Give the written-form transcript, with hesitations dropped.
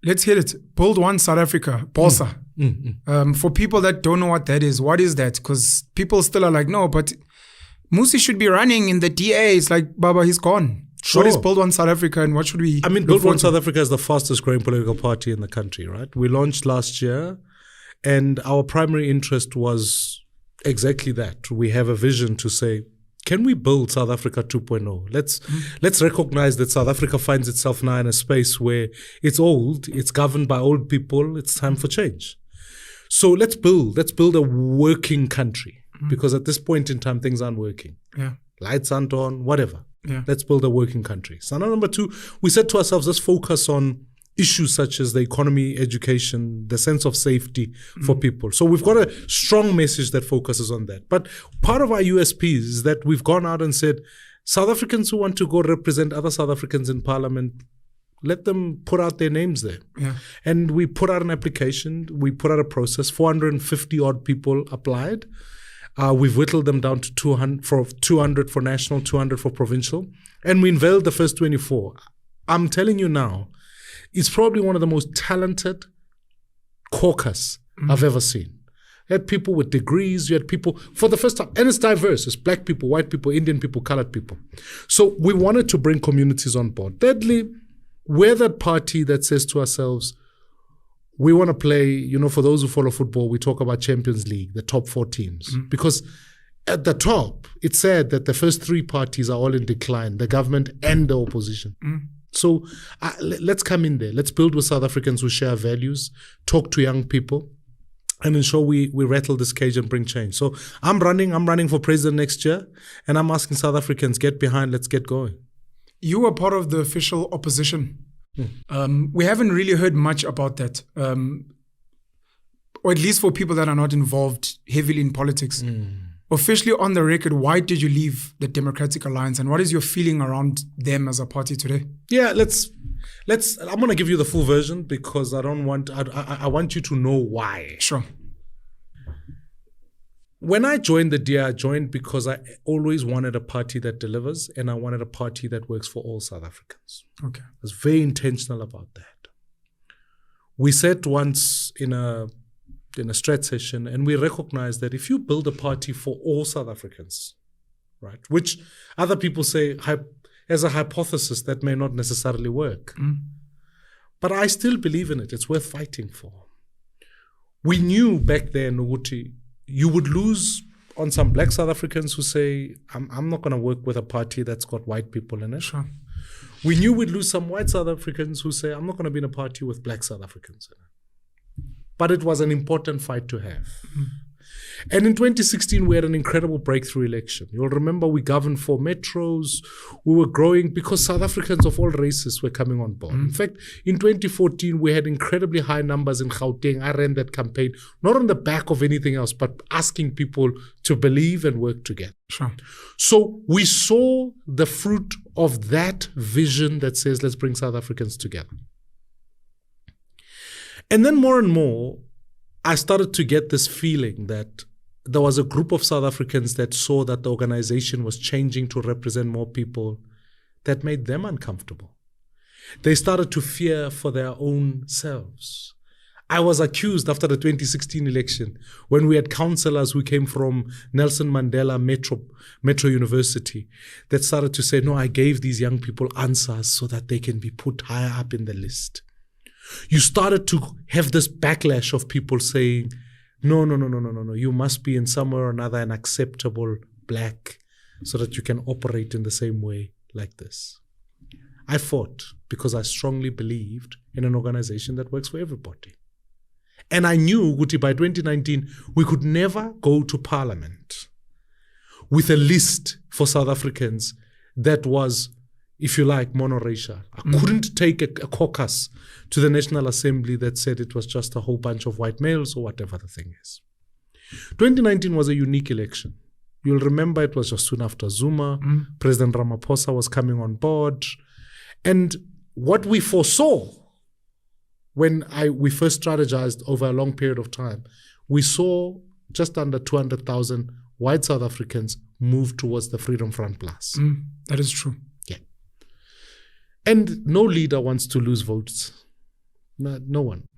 Let's hit it. Build One South Africa, BOSA. For people that don't know what that is, what is that? Because people still are like, no, but Mmusi should be running in the DA. It's like, Baba, he's gone. Sure. What is Build One South Africa and what should we... I mean, Build One South Africa is the fastest growing political party in the country, right? We launched last year and our primary interest was exactly that. We have a vision to say, can we build South Africa 2.0? Let's recognize that South Africa finds itself now in a space where it's old, it's governed by old people, it's time for change. So let's build a working country because at this point in time, things aren't working. Yeah. Lights aren't on, whatever. Yeah. Let's build a working country. So now number 2, we said to ourselves, let's focus on issues such as the economy, education, the sense of safety for people. So we've got a strong message that focuses on that. But part of our USPs is that we've gone out and said, South Africans who want to go represent other South Africans in parliament, let them put out their names there. Yeah. And we put out an application, we put out a process, 450 odd people applied. We've whittled them down to 200 for national, 200 for provincial. And we unveiled the first 24. I'm telling you now, it's probably one of the most talented caucus I've ever seen. You had people with degrees, you had people for the first time, and it's diverse. It's black people, white people, Indian people, colored people. So we wanted to bring communities on board. Thirdly, we're that party that says to ourselves, we want to play, for those who follow football, we talk about Champions League, the top 4 teams. Because at the top, it's said that the first 3 parties are all in decline, the government and the opposition. So let's come in there. Let's build with South Africans who share values, talk to young people, and ensure we rattle this cage and bring change. So I'm running for president next year, and I'm asking South Africans, get behind, let's get going. You were part of the official opposition. We haven't really heard much about that, or at least for people that are not involved heavily in politics. Officially on the record, why did you leave the Democratic Alliance and what is your feeling around them as a party today? Yeah, I'm going to give you the full version because I want you to know why. Sure. When I joined the DA, I joined because I always wanted a party that delivers and I wanted a party that works for all South Africans. Okay. I was very intentional about that. We said once in a strat session, and we recognized that if you build a party for all South Africans, right, which other people say as a hypothesis that may not necessarily work, but I still believe in it. It's worth fighting for. We knew back then, Uguti, you would lose on some black South Africans who say, I'm not going to work with a party that's got white people in it. Sure. We knew we'd lose some white South Africans who say, I'm not going to be in a party with black South Africans in it. But it was an important fight to have. And in 2016, we had an incredible breakthrough election. You'll remember we governed 4 metros. We were growing because South Africans of all races were coming on board. In fact, in 2014, we had incredibly high numbers in Gauteng. I ran that campaign, not on the back of anything else, but asking people to believe and work together. Sure. So we saw the fruit of that vision that says, let's bring South Africans together. And then more and more, I started to get this feeling that there was a group of South Africans that saw that the organization was changing to represent more people that made them uncomfortable. They started to fear for their own selves. I was accused after the 2016 election when we had councillors who came from Nelson Mandela Metro University that started to say, no, I gave these young people answers so that they can be put higher up in the list. You started to have this backlash of people saying, no, you must be in some way or another an acceptable black so that you can operate in the same way like this. I fought because I strongly believed in an organization that works for everybody. And I knew, Guti, by 2019, we could never go to parliament with a list for South Africans that was, if you like, monoracial. I couldn't take a caucus to the National Assembly that said it was just a whole bunch of white males or whatever the thing is. 2019 was a unique election. You'll remember it was just soon after Zuma. President Ramaphosa was coming on board. And what we foresaw when we first strategized over a long period of time, we saw just under 200,000 white South Africans move towards the Freedom Front Plus. That is true. And no leader wants to lose votes. No one.